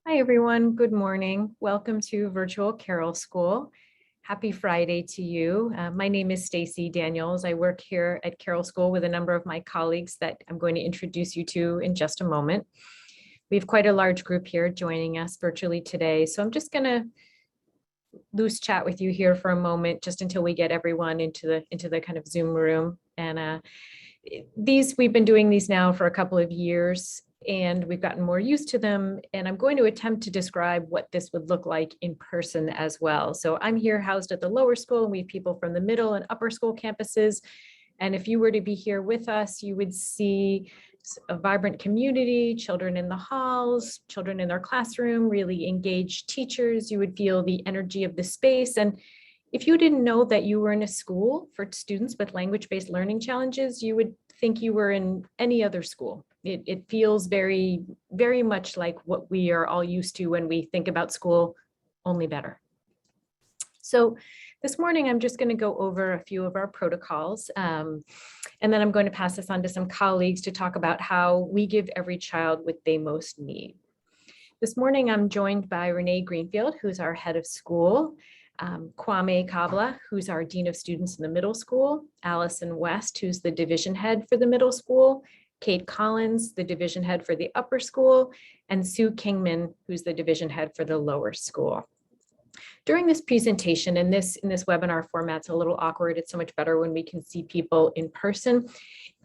Hi, everyone. Good morning. Welcome to Virtual Carroll School. Happy Friday to you. My name is Stacy Daniels. I work here at Carroll School with a number of my colleagues that I'm going to introduce you to in just a moment. We have quite a large group here joining us virtually today. So I'm just going to loose chat with you here for a moment, just until we get everyone into the kind of Zoom room. And we've been doing these now for a couple of years, and we've gotten more used to them. And I'm going to attempt to describe what this would look like in person as well. So I'm here housed at the lower school, and we have people from the middle and upper school campuses. And if you were to be here with us, you would see a vibrant community, children in the halls, children in their classroom, really engaged teachers. You would feel the energy of the space. And if you didn't know that you were in a school for students with language-based learning challenges, you would think you were in any other school. It feels very, very much like what we are all used to when we think about school, only better. So this morning, I'm just going to go over a few of our protocols, and then I'm going to pass this on to some colleagues to talk about how we give every child what they most need. This morning, I'm joined by Renee Greenfield, who's our head of school, Kwame Kabla, who's our Dean of Students in the middle school, Allison West, who's the division head for the middle school, Kate Collins, the division head for the upper school, and Sue Kingman, who's the division head for the lower school. During this presentation, and this webinar format's a little awkward, it's so much better when we can see people in person,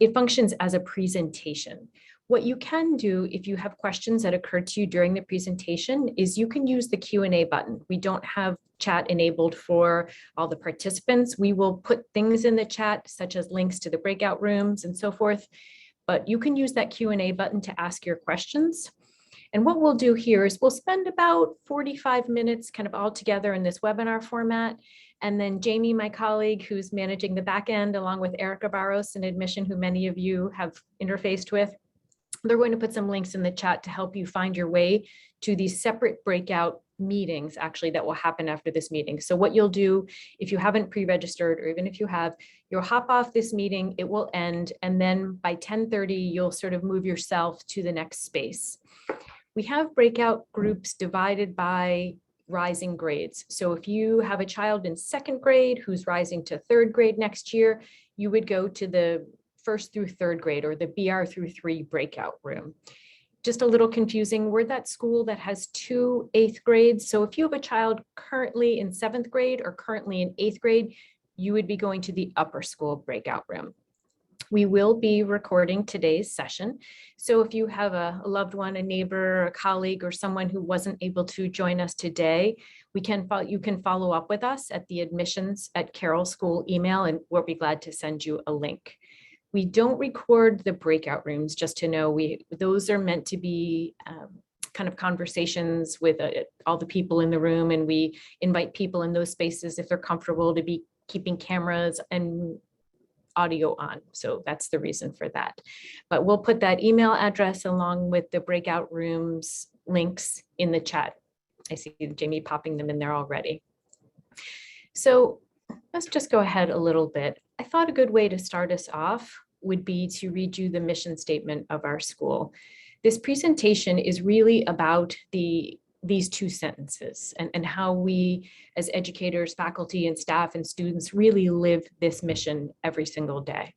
it functions as a presentation. What you can do if you have questions that occur to you during the presentation is you can use the Q&A button. We don't have chat enabled for all the participants. We will put things in the chat, such as links to the breakout rooms and so forth, but you can use that Q&A button to ask your questions. And what we'll do here is we'll spend about 45 minutes kind of all together in this webinar format. And then Jamie, my colleague, who's managing the back end, along with Erica Barros in admission, who many of you have interfaced with, they're going to put some links in the chat to help you find your way to these separate breakout meetings, actually, that will happen after this meeting. So what you'll do, if you haven't pre-registered, or even if you have, you'll hop off this meeting, it will end, and then by 10:30, you'll sort of move yourself to the next space. We have breakout groups divided by rising grades. So if you have a child in second grade who's rising to third grade next year, you would go to the first through third grade, or the BR through 3 breakout room. Just a little confusing. We're that school that has 2 8th grades. So if you have a child currently in 7th grade or currently in 8th grade, you would be going to the upper school breakout room. We will be recording today's session. So if you have a loved one, a neighbor, a colleague, or someone who wasn't able to join us today, you can follow up with us at the admissions@Carroll School email, and we'll be glad to send you a link. We don't record the breakout rooms, just to know. Those are meant to be kind of conversations with all the people in the room, and we invite people in those spaces, if they're comfortable, to be keeping cameras and audio on. So that's the reason for that. But we'll put that email address along with the breakout rooms links in the chat. I see Jamie popping them in there already. So let's just go ahead a little bit. I thought a good way to start us off would be to read you the mission statement of our school. This presentation is really about these 2 sentences and how we as educators, faculty, and staff and students really live this mission every single day.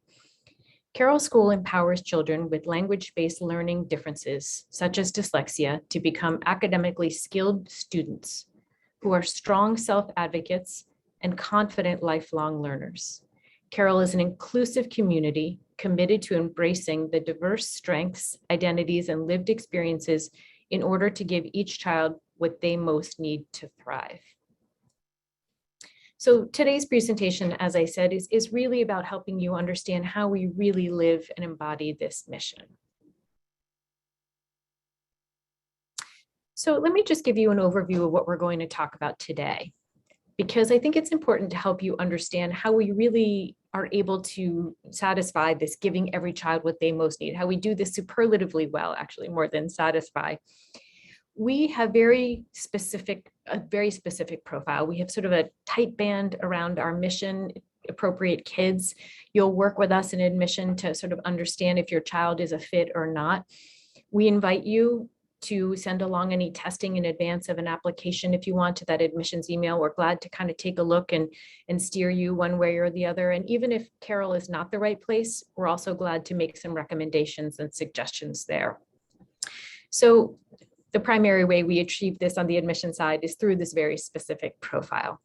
Carroll School empowers children with language-based learning differences, such as dyslexia, to become academically skilled students who are strong self-advocates and confident lifelong learners. Carroll is an inclusive community committed to embracing the diverse strengths, identities, and lived experiences in order to give each child what they most need to thrive. So today's presentation, as I said, is really about helping you understand how we really live and embody this mission. So let me just give you an overview of what we're going to talk about today, because I think it's important to help you understand how we really are able to satisfy this giving every child what they most need, how we do this superlatively well, actually, more than satisfy. We have a very specific profile. We have sort of a tight band around our mission, appropriate kids. You'll work with us in admission to sort of understand if your child is a fit or not. We invite you to send along any testing in advance of an application if you want to that admissions email. We're glad to kind of take a look and steer you one way or the other. And even if Carroll is not the right place, we're also glad to make some recommendations and suggestions there. So the primary way we achieve this on the admission side is through this very specific profile.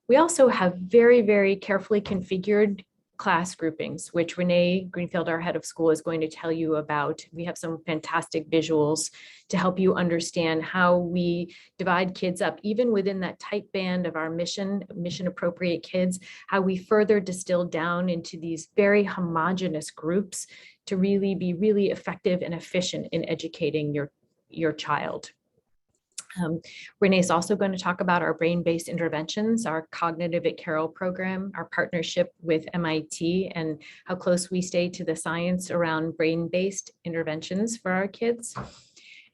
We also have very, very carefully configured class groupings, which Renee Greenfield, our head of school, is going to tell you about. We have some fantastic visuals to help you understand how we divide kids up, even within that tight band of our mission appropriate kids, how we further distill down into these very homogeneous groups to really be really effective and efficient in educating your child. Renee is also going to talk about our brain-based interventions, our Cognitive at Carroll program, our partnership with MIT, and how close we stay to the science around brain-based interventions for our kids.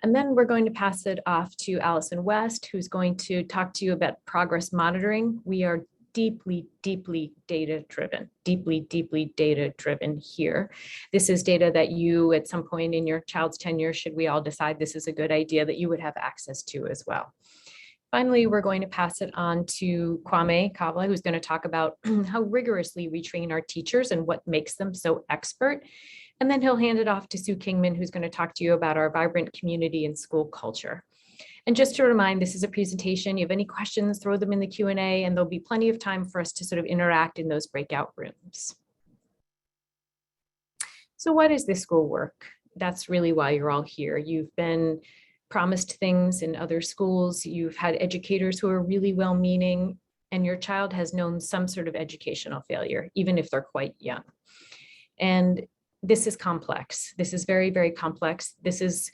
And then we're going to pass it off to Allison West, who's going to talk to you about progress monitoring. We are deeply, deeply data-driven here. This is data that you, at some point in your child's tenure, should we all decide this is a good idea, that you would have access to as well. Finally, we're going to pass it on to Kwame Kavla, who's going to talk about how rigorously we train our teachers and what makes them so expert. And then he'll hand it off to Sue Kingman, who's going to talk to you about our vibrant community and school culture. And just to remind, this is a presentation. You have any questions, throw them in the Q&A, and there'll be plenty of time for us to sort of interact in those breakout rooms. So what is this school work? That's really why you're all here. You've been promised things in other schools. You've had educators who are really well-meaning, and your child has known some sort of educational failure, even if they're quite young. And this is complex. This is very, very complex. This is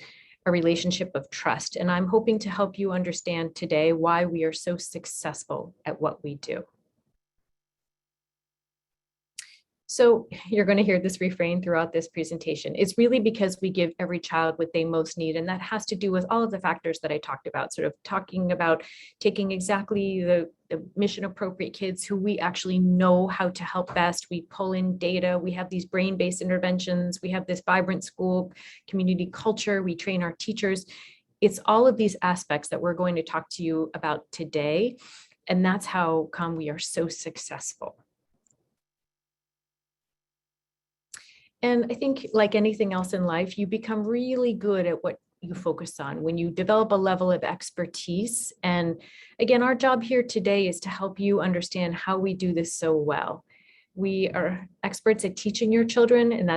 a relationship of trust. And I'm hoping to help you understand today why we are so successful at what we do. So you're going to hear this refrain throughout this presentation. It's really because we give every child what they most need. And that has to do with all of the factors that I talked about, sort of talking about taking exactly the mission appropriate kids who we actually know how to help best. We pull in data. We have these brain-based interventions. We have this vibrant school community culture. We train our teachers. It's all of these aspects that we're going to talk to you about today. And that's how come we are so successful. And I think, like anything else in life, you become really good at what you focus on when you develop a level of expertise. And again, our job here today is to help you understand how we do this so well. We are experts at teaching your children, and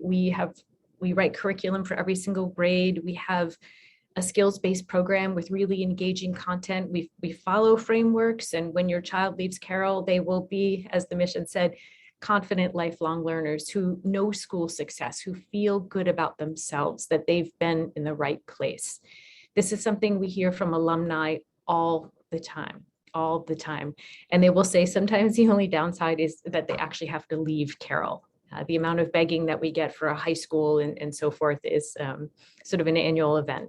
we write curriculum for every single grade. We have a skills-based program with really engaging content. We follow frameworks, and when your child leaves Carroll, they will be, as the mission said, confident lifelong learners who know school success, who feel good about themselves, that they've been in the right place. This is something we hear from alumni all the time. And they will say sometimes the only downside is that they actually have to leave Carroll. The amount of begging that we get for a high school and so forth is sort of an annual event.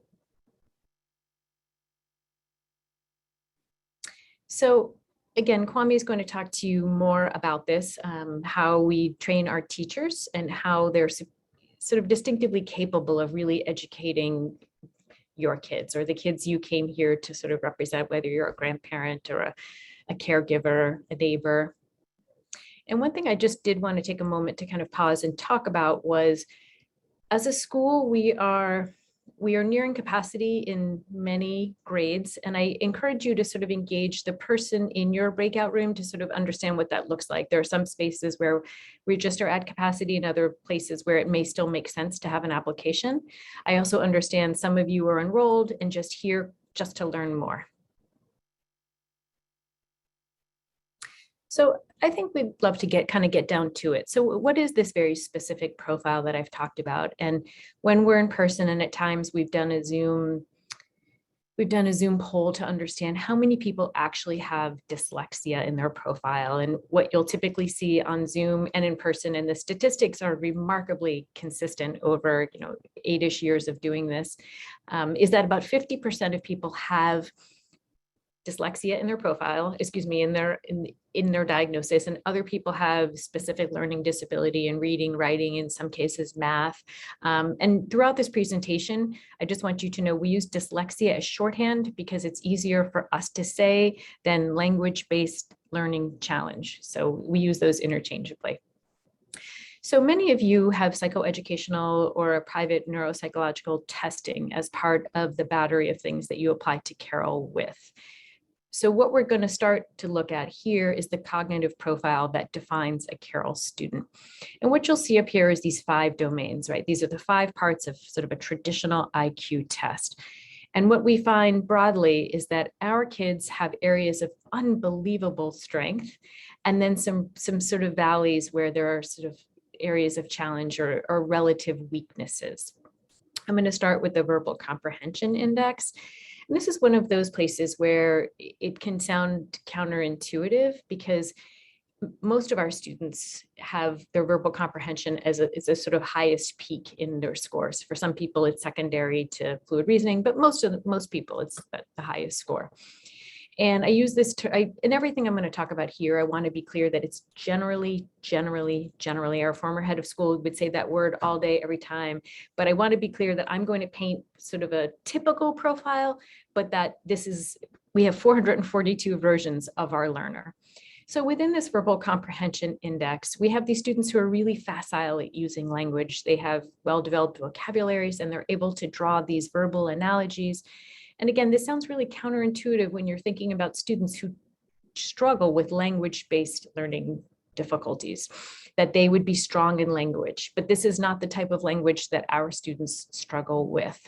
So again, Kwame is going to talk to you more about this, how we train our teachers and how they're sort of distinctively capable of really educating your kids, or the kids you came here to sort of represent, whether you're a grandparent or a caregiver, a neighbor. And one thing I just did want to take a moment to kind of pause and talk about was, as a school, we are nearing capacity in many grades, and I encourage you to sort of engage the person in your breakout room to sort of understand what that looks like. There are some spaces where we just are at capacity, and other places where it may still make sense to have an application. I also understand some of you are enrolled and just here just to learn more. So I think we'd love to get down to it. So what is this very specific profile that I've talked about? And when we're in person, and at times we've done a Zoom poll to understand how many people actually have dyslexia in their profile. And what you'll typically see on Zoom and in person, and the statistics are remarkably consistent over 8-ish years of doing this, is that about 50% of people have dyslexia in their profile, in their diagnosis, and other people have specific learning disability in reading, writing, in some cases math. And throughout this presentation, I just want you to know we use dyslexia as shorthand because it's easier for us to say than language-based learning challenge. So we use those interchangeably. So many of you have psychoeducational or private neuropsychological testing as part of the battery of things that you apply to Carroll with. So what we're going to start to look at here is the cognitive profile that defines a Carroll student. And what you'll see up here is these 5 domains, right? These are the 5 parts of sort of a traditional IQ test. And what we find broadly is that our kids have areas of unbelievable strength, and then some sort of valleys where there are sort of areas of challenge or relative weaknesses. I'm going to start with the verbal comprehension index. And this is one of those places where it can sound counterintuitive because most of our students have their verbal comprehension as a sort of highest peak in their scores. For some people, it's secondary to fluid reasoning, but most people, it's the highest score. And I use this in everything I'm going to talk about here. I want to be clear that it's generally, our former head of school would say that word all day, every time. But I want to be clear that I'm going to paint sort of a typical profile, but that we have 442 versions of our learner. So within this verbal comprehension index, we have these students who are really facile at using language. They have well-developed vocabularies and they're able to draw these verbal analogies. And again, this sounds really counterintuitive when you're thinking about students who struggle with language-based learning difficulties, that they would be strong in language. But this is not the type of language that our students struggle with.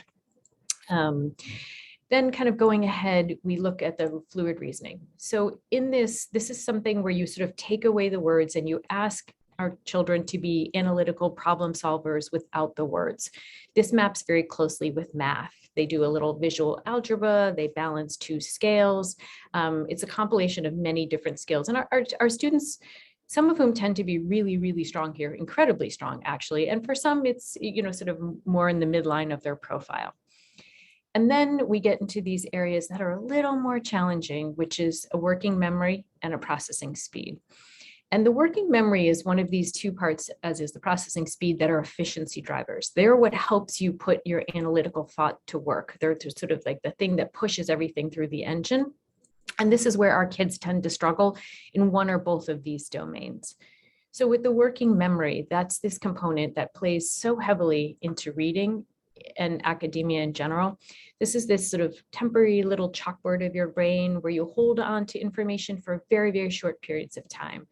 Then kind of going ahead, we look at the fluid reasoning. So in this is something where you sort of take away the words and you ask our children to be analytical problem solvers without the words. This maps very closely with math. They do a little visual algebra, they balance 2 scales. It's a compilation of many different skills. And our students, some of whom tend to be really strong here, incredibly strong actually. And for some, it's, sort of more in the midline of their profile. And then we get into these areas that are a little more challenging, which is a working memory and a processing speed. And the working memory is one of these 2 parts, as is the processing speed, that are efficiency drivers. They're what helps you put your analytical thought to work. They're sort of like the thing that pushes everything through the engine. And this is where our kids tend to struggle in one or both of these domains. So with the working memory, that's this component that plays so heavily into reading and academia in general. This is this sort of temporary little chalkboard of your brain where you hold on to information for very short periods of time.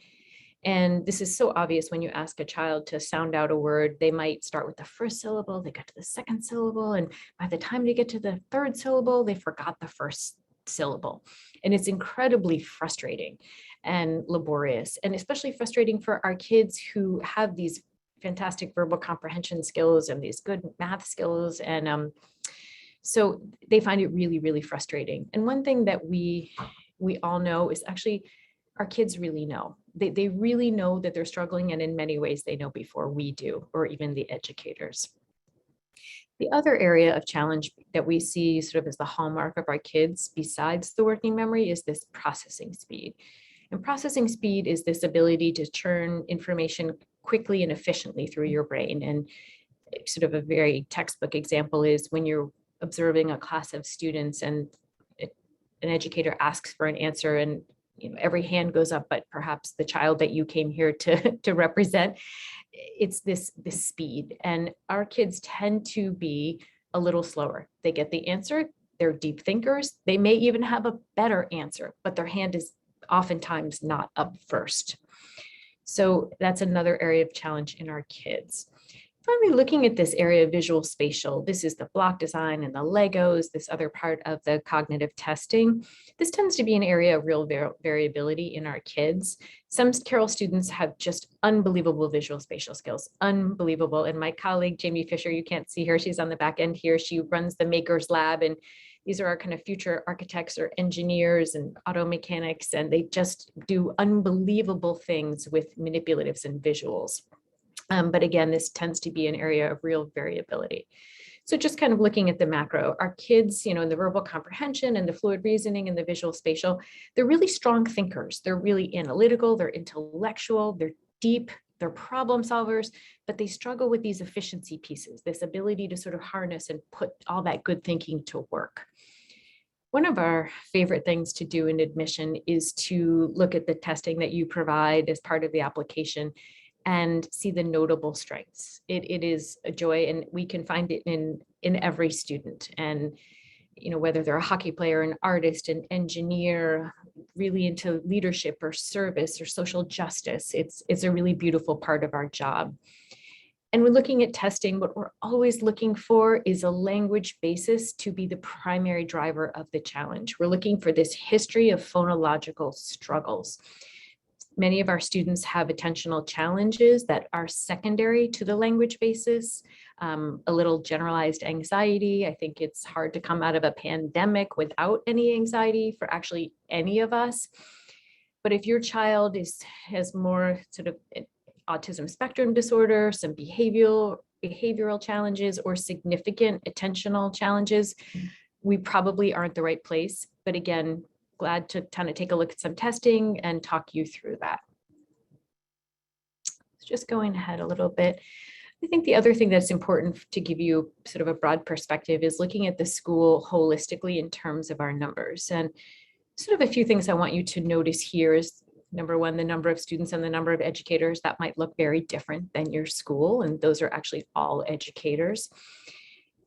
And this is so obvious when you ask a child to sound out a word. They might start with the first syllable, they get to the second syllable, and by the time they get to the 3rd syllable, they forgot the first syllable. And it's incredibly frustrating and laborious, and especially frustrating for our kids who have these fantastic verbal comprehension skills and these good math skills. And so they find it really frustrating. And one thing that we all know is actually our kids really know. They really know that they're struggling, and in many ways they know before we do, or even the educators. The other area of challenge that we see sort of as the hallmark of our kids, besides the working memory, is this processing speed. And processing speed is this ability to churn information quickly and efficiently through your brain. And sort of a very textbook example is when you're observing a class of students and an educator asks for an answer, and every hand goes up, but perhaps the child that you came here to represent, it's this speed. And our kids tend to be a little slower. They get the answer, they're deep thinkers, they may even have a better answer, but their hand is oftentimes not up first. So that's another area of challenge in our kids. Finally, looking at this area of visual spatial, this is the block design and the Legos, this other part of the cognitive testing. This tends to be an area of real variability in our kids. Some Carroll students have just unbelievable visual spatial skills, unbelievable. And my colleague, Jamie Fisher, you can't see her, she's on the back end here. She runs the Makers Lab, and these are our kind of future architects or engineers and auto mechanics, and they just do unbelievable things with manipulatives and visuals. But again, this tends to be an area of real variability. So just kind of looking at the macro, our kids, in the verbal comprehension and the fluid reasoning and the visual spatial, they're really strong thinkers. They're really analytical, they're intellectual, they're deep, they're problem solvers, but they struggle with these efficiency pieces, this ability to sort of harness and put all that good thinking to work. One of our favorite things to do in admission is to look at the testing that you provide as part of the application and see the notable strengths. It is a joy, and we can find it in every student. And whether they're a hockey player, an artist, an engineer, really into leadership or service or social justice, it's a really beautiful part of our job. And we're looking at testing, what we're always looking for is a language basis to be the primary driver of the challenge. We're looking for this history of phonological struggles. Many of our students have attentional challenges that are secondary to the language basis, a little generalized anxiety. I think it's hard to come out of a pandemic without any anxiety for actually any of us. But if your child has more sort of autism spectrum disorder, some behavioral challenges, or significant attentional challenges, we probably aren't the right place. But again, glad to kind of take a look at some testing and talk you through that. Just going ahead a little bit. I think the other thing that's important to give you sort of a broad perspective is looking at the school holistically in terms of our numbers. And sort of a few things I want you to notice here is, number one, the number of students and the number of educators. That might look very different than your school, and those are actually all educators.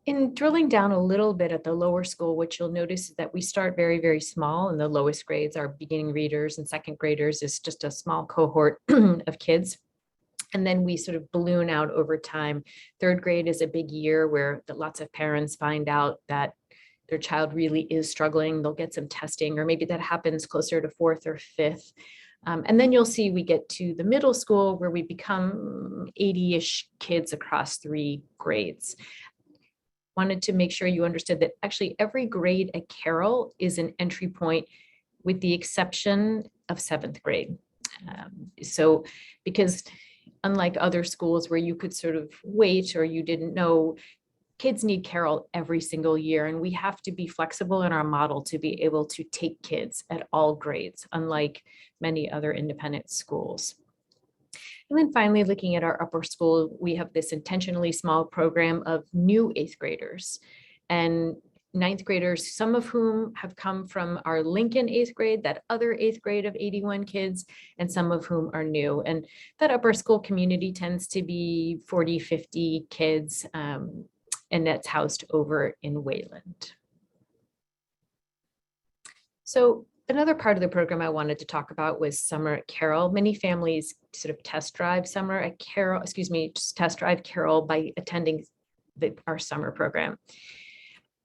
In drilling down a little bit at the lower school, what you'll notice is that we start very, very small, and the lowest grades are beginning readers, and second graders is just a small cohort of kids. And then we sort of balloon out over time. Third grade is a big year where lots of parents find out that their child really is struggling. They'll get some testing, or maybe that happens closer to fourth or fifth. And then you'll see we get to the middle school where we become 80-ish kids across 3 grades. Wanted to make sure you understood that actually every grade at Carroll is an entry point, with the exception of 7th grade. So because unlike other schools where you could sort of wait or you didn't know, kids need Carroll every single year, and we have to be flexible in our model to be able to take kids at all grades, unlike many other independent schools. And then finally, looking at our upper school, we have this intentionally small program of new 8th graders and 9th graders, some of whom have come from our Lincoln 8th grade, that other 8th grade of 81 kids, and some of whom are new. And that upper school community tends to be 40, 50 kids, and that's housed over in Wayland. So another part of the program I wanted to talk about was summer at Carroll. Many families sort of test drive Carroll by attending our summer program.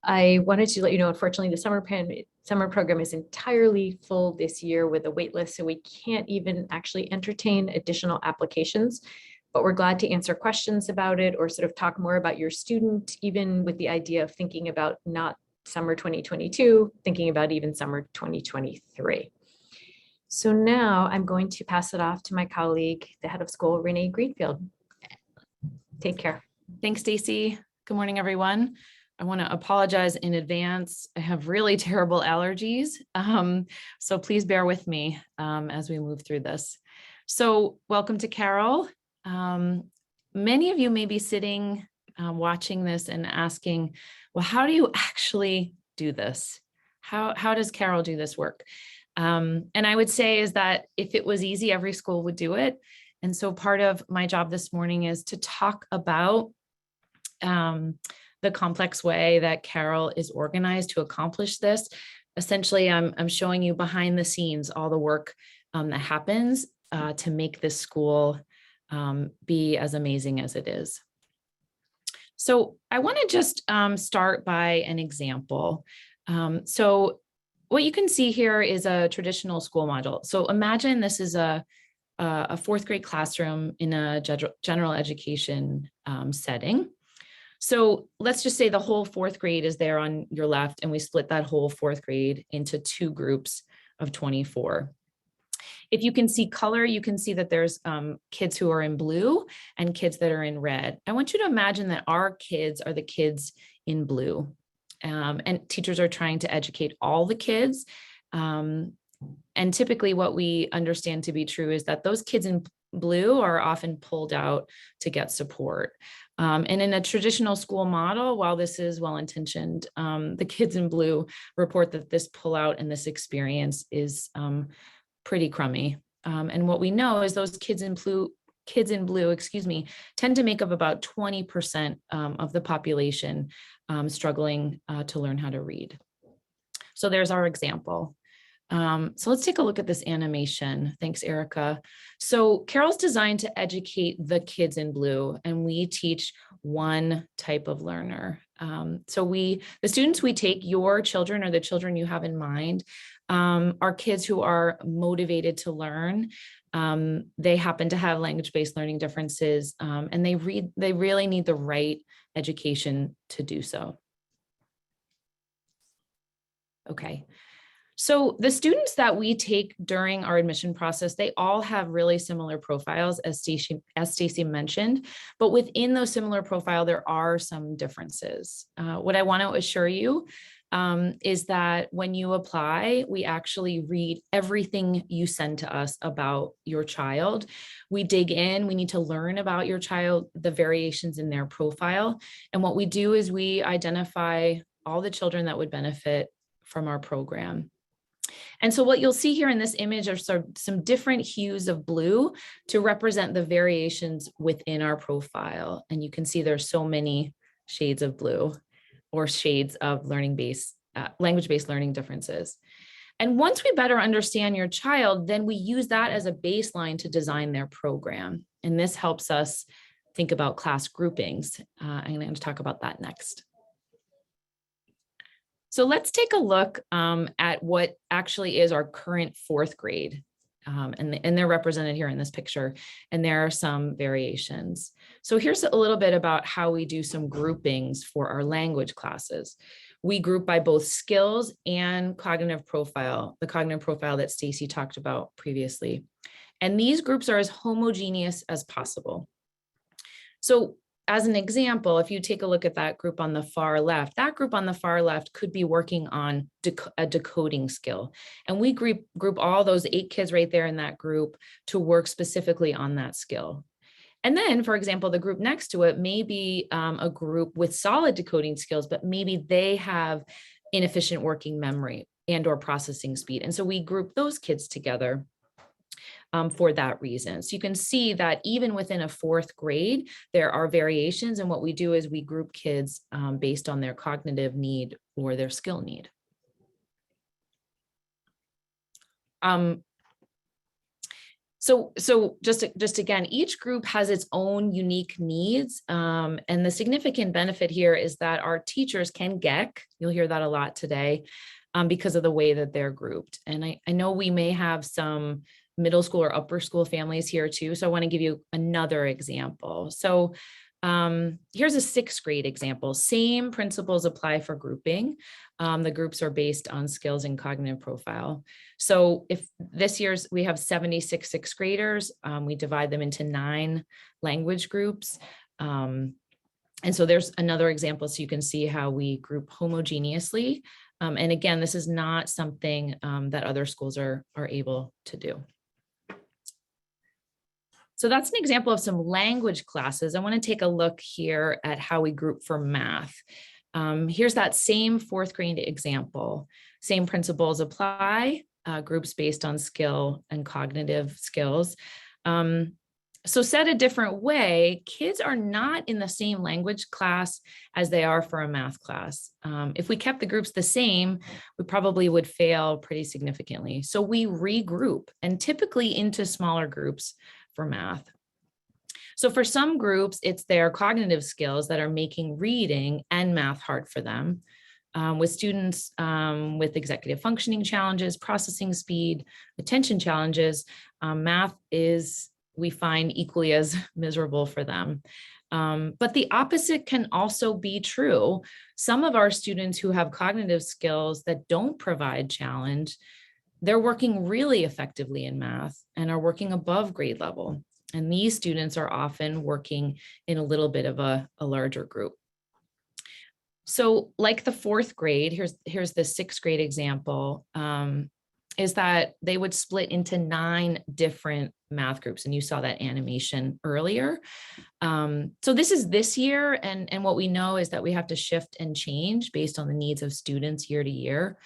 I wanted to let you know, unfortunately, the summer program is entirely full this year with a wait list, so we can't even actually entertain additional applications, but we're glad to answer questions about it or sort of talk more about your student, even with the idea of thinking about not summer 2022, thinking about even summer 2023. So now I'm going to pass it off to my colleague, the head of school, Renee Greenfield. Take care. Thanks, Stacy. Good morning, everyone. I want to apologize in advance. I have really terrible allergies, so please bear with me as we move through this. So welcome to Carroll. Many of you may be sitting watching this and asking, well, how do you actually do this? How does Carroll do this work? And I would say is that if it was easy, every school would do it. And so part of my job this morning is to talk about the complex way that Carroll is organized to accomplish this. Essentially, I'm showing you behind the scenes all the work that happens to make this school be as amazing as it is. So I want to just start by an example. So what you can see here is a traditional school module. So imagine this is a 4th grade classroom in a general education setting. So let's just say the whole 4th grade is there on your left, and we split that whole 4th grade into 2 groups of 24. If you can see color, you can see that there's kids who are in blue and kids that are in red. I want you to imagine that our kids are the kids in blue. And teachers are trying to educate all the kids. And typically what we understand to be true is that those kids in blue are often pulled out to get support. And in a traditional school model, while this is well-intentioned, the kids in blue report that this pullout and this experience is pretty crummy. And what we know is those kids in blue, tend to make up about 20% of the population struggling to learn how to read. So there's our example. So let's take a look at this animation. Thanks, Erica. So Carroll's designed to educate the kids in blue, and we teach one type of learner. So the students we take, your children or the children you have in mind, are kids who are motivated to learn. They happen to have language-based learning differences, and they really need the right education to do so. Okay. So the students that we take during our admission process, they all have really similar profiles, as Stacy mentioned, but within those similar profile, there are some differences. What I want to assure you is that when you apply, we actually read everything you send to us about your child. We dig in, we need to learn about your child, the variations in their profile. And what we do is we identify all the children that would benefit from our program. And so what you'll see here in this image are some different hues of blue to represent the variations within our profile. And you can see there's so many shades of blue or shades of language-based learning differences. And once we better understand your child, then we use that as a baseline to design their program. And this helps us think about class groupings. I'm going to talk about that next. So let's take a look at what actually is our current fourth grade. And they're represented here in this picture, and there are some variations. So here's a little bit about how we do some groupings for our language classes. We group by both skills and cognitive profile, the cognitive profile that Stacy talked about previously. And these groups are as homogeneous as possible. So as an example, if you take a look at that group on the far left, that group on the far left could be working on a decoding skill. And we group all those 8 kids right there in that group to work specifically on that skill. And then, for example, the group next to it may be a group with solid decoding skills, but maybe they have inefficient working memory and or processing speed. And so we group those kids together for that reason. So you can see that even within a fourth grade, there are variations. And what we do is we group kids based on their cognitive need or their skill need. So just again, each group has its own unique needs. And the significant benefit here is that our teachers can GEC, you'll hear that a lot today, because of the way that they're grouped. And I know we may have some middle school or upper school families here too. So I want to give you another example. So here's a 6th grade example. Same principles apply for grouping. The groups are based on skills and cognitive profile. So if this year's, we have 76 6th graders, we divide them into 9 language groups. And so there's another example so you can see how we group homogeneously. And again, this is not something that other schools are able to do. So that's an example of some language classes. I want to take a look here at how we group for math. Here's that same 4th grade example. Same principles apply, groups based on skill and cognitive skills. So said a different way, kids are not in the same language class as they are for a math class. If we kept the groups the same, we probably would fail pretty significantly. So we regroup, and typically into smaller groups for math. So for some groups, it's their cognitive skills that are making reading and math hard for them. With students with executive functioning challenges, processing speed, attention challenges, math is, we find, equally as miserable for them. But the opposite can also be true. Some of our students who have cognitive skills that don't provide challenge they're working really effectively in math and are working above grade level. And these students are often working in a little bit of a larger group. So like the fourth grade, here's the sixth grade example, is that they would split into 9 different math groups. And you saw that animation earlier. So this is this year. And what we know is that we have to shift and change based on the needs of students year to year.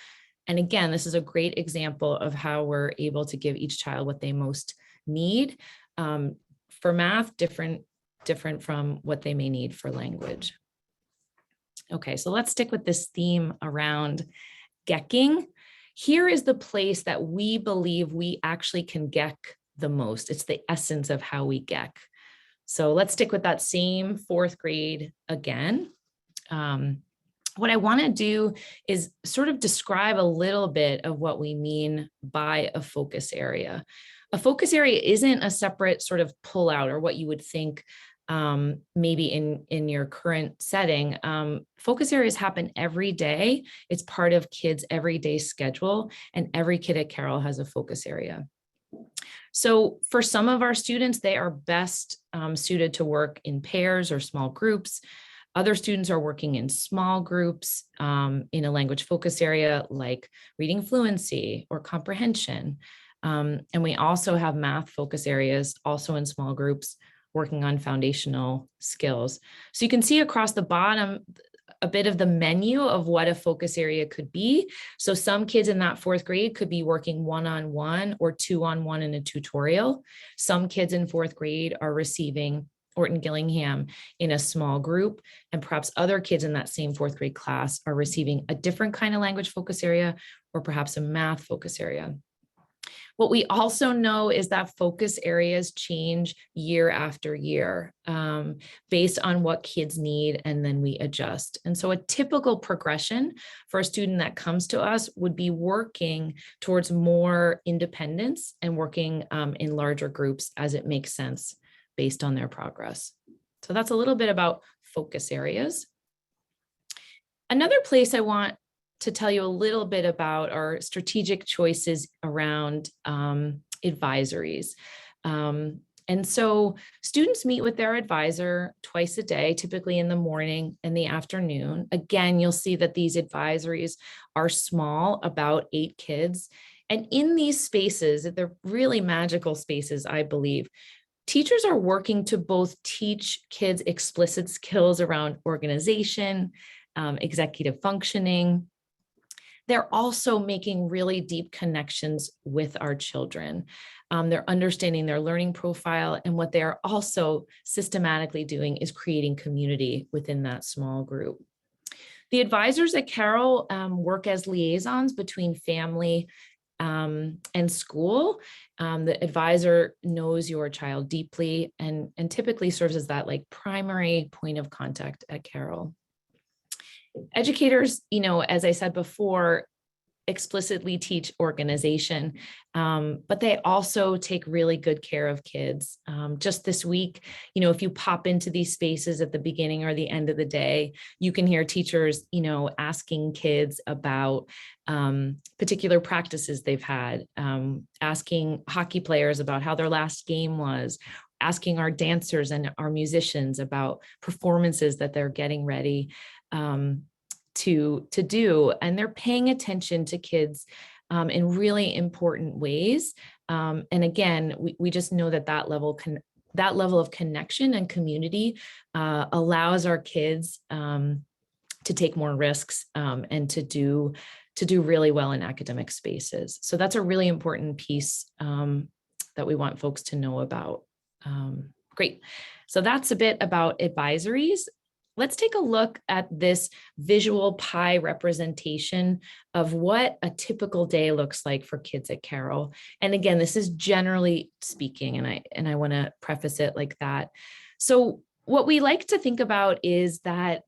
And again, this is a great example of how we're able to give each child what they most need. For math, different from what they may need for language. Okay, so let's stick with this theme around gecking. Here is the place that we believe we actually can geck the most. It's the essence of how we geck. So let's stick with that same fourth grade again. What I want to do is sort of describe a little bit of what we mean by a focus area. A focus area isn't a separate sort of pullout or what you would think maybe in your current setting. Focus areas happen every day. It's part of kids' everyday schedule, and every kid at Carroll has a focus area. So for some of our students, they are best suited to work in pairs or small groups. Other students are working in small groups in a language focus area like reading fluency or comprehension. And we also have math focus areas also in small groups working on foundational skills. So you can see across the bottom a bit of the menu of what a focus area could be. So some kids in that fourth grade could be working one-on-one or two-on-one in a tutorial. Some kids in fourth grade are receiving Orton Gillingham in a small group, and perhaps other kids in that same fourth grade class are receiving a different kind of language focus area or perhaps a math focus area. What we also know is that focus areas change year after year based on what kids need, and then we adjust. And so a typical progression for a student that comes to us would be working towards more independence and working in larger groups as it makes sense based on their progress. So that's a little bit about focus areas. Another place I want to tell you a little bit about our strategic choices around advisories. And so students meet with their advisor twice a day, typically in the morning and the afternoon. Again, you'll see that these advisories are small, about 8 kids. And in these spaces, they're really magical spaces, I believe. Teachers are working to both teach kids explicit skills around organization, executive functioning. They're also making really deep connections with our children. They're understanding their learning profile, and what they're also systematically doing is creating community within that small group. The advisors at Carroll work as liaisons between family and school. The advisor knows your child deeply and typically serves as that like primary point of contact at Carroll. Educators, as I said before, explicitly teach organization, but they also take really good care of kids. Just this week, if you pop into these spaces at the beginning or the end of the day, you can hear teachers, asking kids about particular practices they've had, asking hockey players about how their last game was, asking our dancers and our musicians about performances that they're getting ready to do. And they're paying attention to kids in really important ways. And again, we just know that level of connection and community allows our kids to take more risks and to do really well in academic spaces. So that's a really important piece that we want folks to know about. Great. So that's a bit about advisories. Let's take a look at this visual pie representation of what a typical day looks like for kids at Carroll. And again, this is generally speaking, and I want to preface it like that. So what we like to think about is that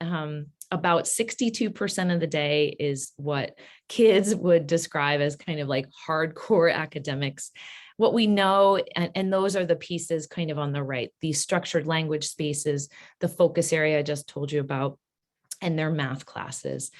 about 62% of the day is what kids would describe as kind of like hardcore academics. What we know, and those are the pieces kind of on the right, these structured language spaces, the focus area I just told you about, and their math classes.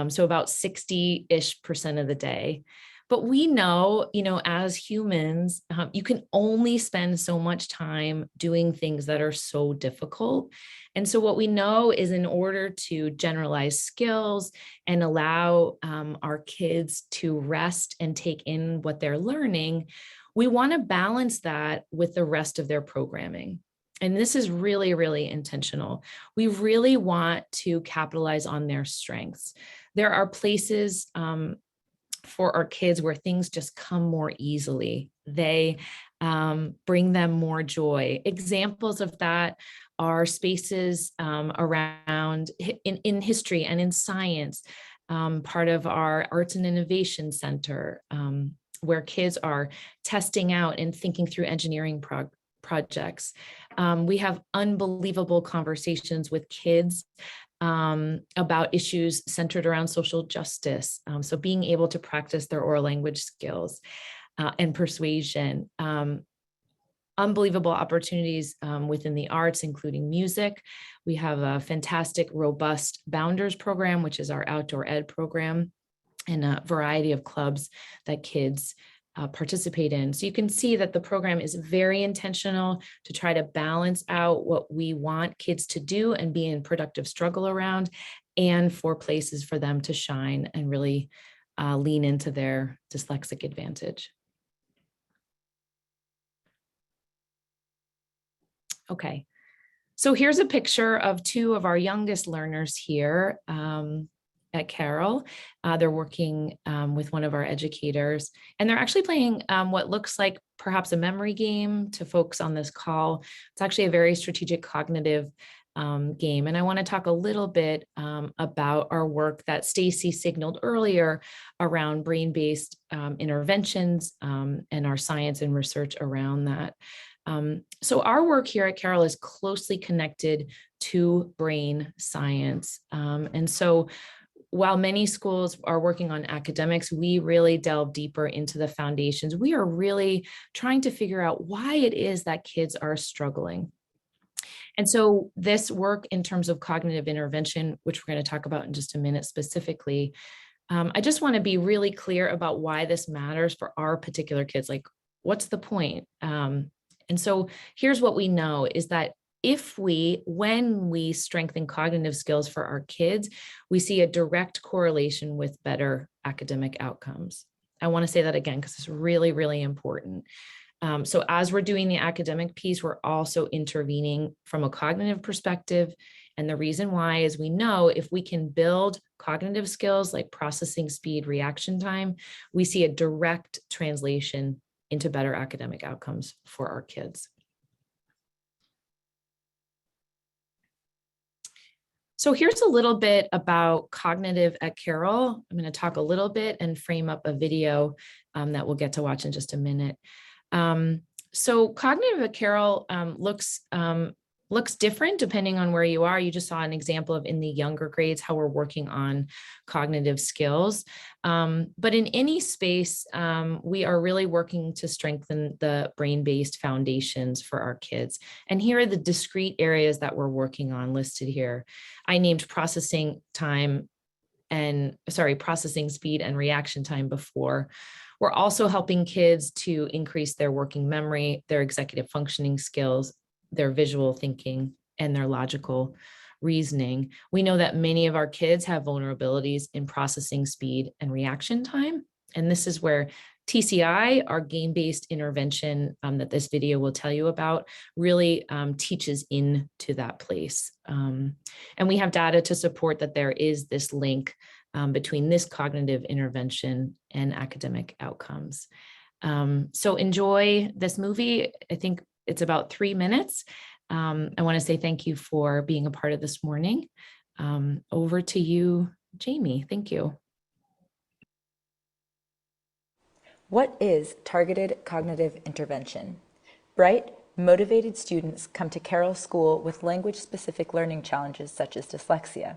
So about 60-ish% of the day. But we know, as humans, you can only spend so much time doing things that are so difficult. And so what we know is in order to generalize skills and allow our kids to rest and take in what they're learning, we want to balance that with the rest of their programming. And this is really, really intentional. We really want to capitalize on their strengths. There are places for our kids where things just come more easily. They bring them more joy. Examples of that are spaces around in history and in science, part of our Arts and Innovation Center, where kids are testing out and thinking through engineering projects. We have unbelievable conversations with kids about issues centered around social justice. So being able to practice their oral language skills and persuasion. Unbelievable opportunities within the arts, including music. We have a fantastic, robust Bounders program, which is our outdoor ed program, and a variety of clubs that kids participate in. So you can see that the program is very intentional to try to balance out what we want kids to do and be in productive struggle around, and for places for them to shine and really lean into their dyslexic advantage. Okay, so here's a picture of two of our youngest learners here at Carroll. They're working with one of our educators, and they're actually playing what looks like perhaps a memory game to folks on this call. It's actually a very strategic cognitive game. And I want to talk a little bit about our work that Stacy signaled earlier around brain-based interventions and our science and research around that. So our work here at Carroll is closely connected to brain science. And so while many schools are working on academics, we really delve deeper into the foundations. We are really trying to figure out why it is that kids are struggling. And so this work in terms of cognitive intervention, which we're going to talk about in just a minute specifically, I just want to be really clear about why this matters for our particular kids. Like, what's the point? And so here's what we know is that when we strengthen cognitive skills for our kids, we see a direct correlation with better academic outcomes. I want to say that again, because it's really, really important. So as we're doing the academic piece, we're also intervening from a cognitive perspective. And the reason why is we know if we can build cognitive skills like processing speed, reaction time, we see a direct translation into better academic outcomes for our kids. So here's a little bit about cognitive at Carroll. I'm going to talk a little bit and frame up a video that we'll get to watch in just a minute. So cognitive at Carroll looks different depending on where you are. You just saw an example of in the younger grades how we're working on cognitive skills. But in any space, we are really working to strengthen the brain-based foundations for our kids. And here are the discrete areas that we're working on listed here. I named processing speed and reaction time before. We're also helping kids to increase their working memory, their executive functioning skills, their visual thinking, and their logical reasoning. We know that many of our kids have vulnerabilities in processing speed and reaction time. And this is where TCI, our game-based intervention that this video will tell you about, really teaches into that place. And we have data to support that there is this link between this cognitive intervention and academic outcomes. So enjoy this movie. I think it's about 3 minutes. I want to say thank you for being a part of this morning. Over to you, Jamie. Thank you. What is targeted cognitive intervention? Bright, motivated students come to Carroll School with language-specific learning challenges such as dyslexia.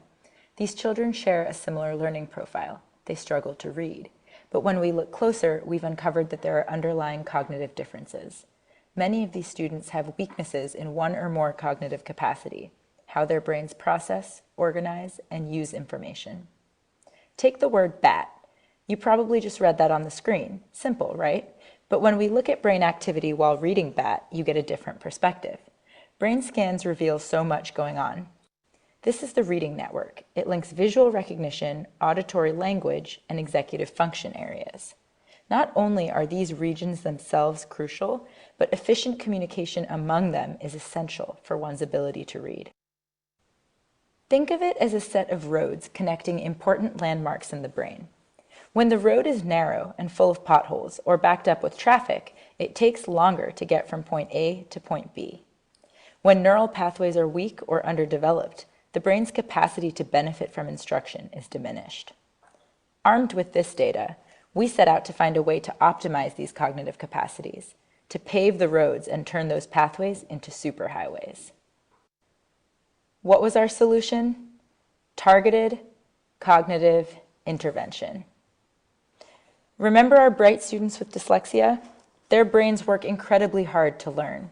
These children share a similar learning profile. They struggle to read. But when we look closer, we've uncovered that there are underlying cognitive differences. Many of these students have weaknesses in one or more cognitive capacity, how their brains process, organize, and use information. Take the word bat. You probably just read that on the screen. Simple, right? But when we look at brain activity while reading that, you get a different perspective. Brain scans reveal so much going on. This is the reading network. It links visual recognition, auditory language, and executive function areas. Not only are these regions themselves crucial, but efficient communication among them is essential for one's ability to read. Think of it as a set of roads connecting important landmarks in the brain. When the road is narrow and full of potholes or backed up with traffic, it takes longer to get from point A to point B. When neural pathways are weak or underdeveloped, the brain's capacity to benefit from instruction is diminished. Armed with this data, we set out to find a way to optimize these cognitive capacities, to pave the roads and turn those pathways into superhighways. What was our solution? Targeted cognitive intervention. Remember our bright students with dyslexia? Their brains work incredibly hard to learn.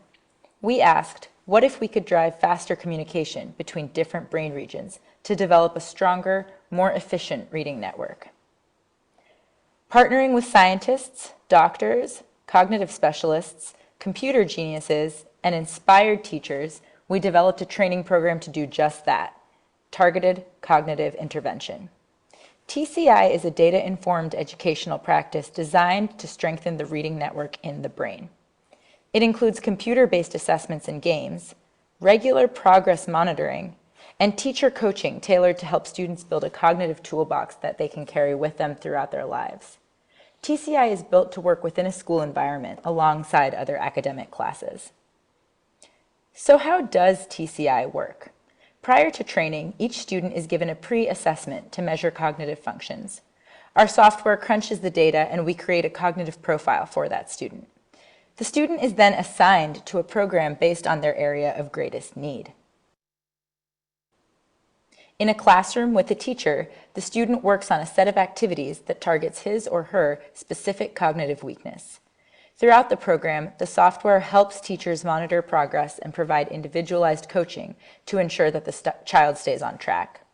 We asked, what if we could drive faster communication between different brain regions to develop a stronger, more efficient reading network? Partnering with scientists, doctors, cognitive specialists, computer geniuses, and inspired teachers, we developed a training program to do just that, targeted cognitive intervention. TCI is a data-informed educational practice designed to strengthen the reading network in the brain. It includes computer-based assessments and games, regular progress monitoring, and teacher coaching tailored to help students build a cognitive toolbox that they can carry with them throughout their lives. TCI is built to work within a school environment alongside other academic classes. So how does TCI work? Prior to training, each student is given a pre-assessment to measure cognitive functions. Our software crunches the data and we create a cognitive profile for that student. The student is then assigned to a program based on their area of greatest need. In a classroom with a teacher, the student works on a set of activities that targets his or her specific cognitive weakness. Throughout the program, the software helps teachers monitor progress and provide individualized coaching to ensure that the child stays on track.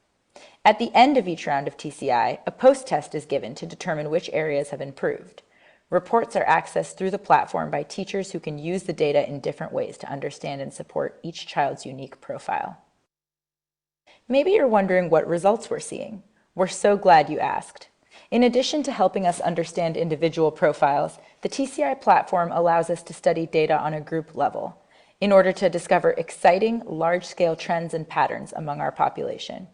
At the end of each round of TCI, a post-test is given to determine which areas have improved. Reports are accessed through the platform by teachers who can use the data in different ways to understand and support each child's unique profile. Maybe you're wondering what results we're seeing. We're so glad you asked. In addition to helping us understand individual profiles, the TCI platform allows us to study data on a group level in order to discover exciting, large-scale trends and patterns among our population.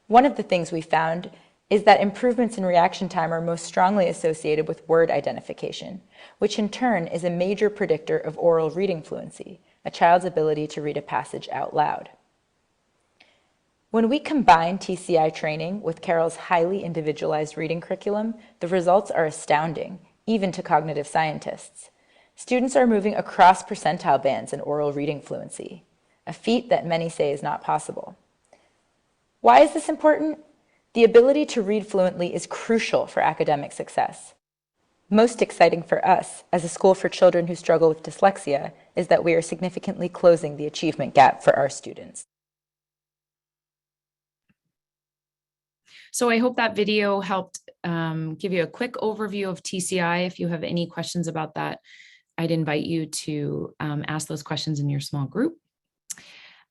One of the things we found is that improvements in reaction time are most strongly associated with word identification, which in turn is a major predictor of oral reading fluency, a child's ability to read a passage out loud. When we combine TCI training with Carroll's highly individualized reading curriculum, the results are astounding, even to cognitive scientists. Students are moving across percentile bands in oral reading fluency, a feat that many say is not possible. Why is this important? The ability to read fluently is crucial for academic success. Most exciting for us, as a school for children who struggle with dyslexia, is that we are significantly closing the achievement gap for our students. So I hope that video helped give you a quick overview of TCI. If you have any questions about that, I'd invite you to ask those questions in your small group.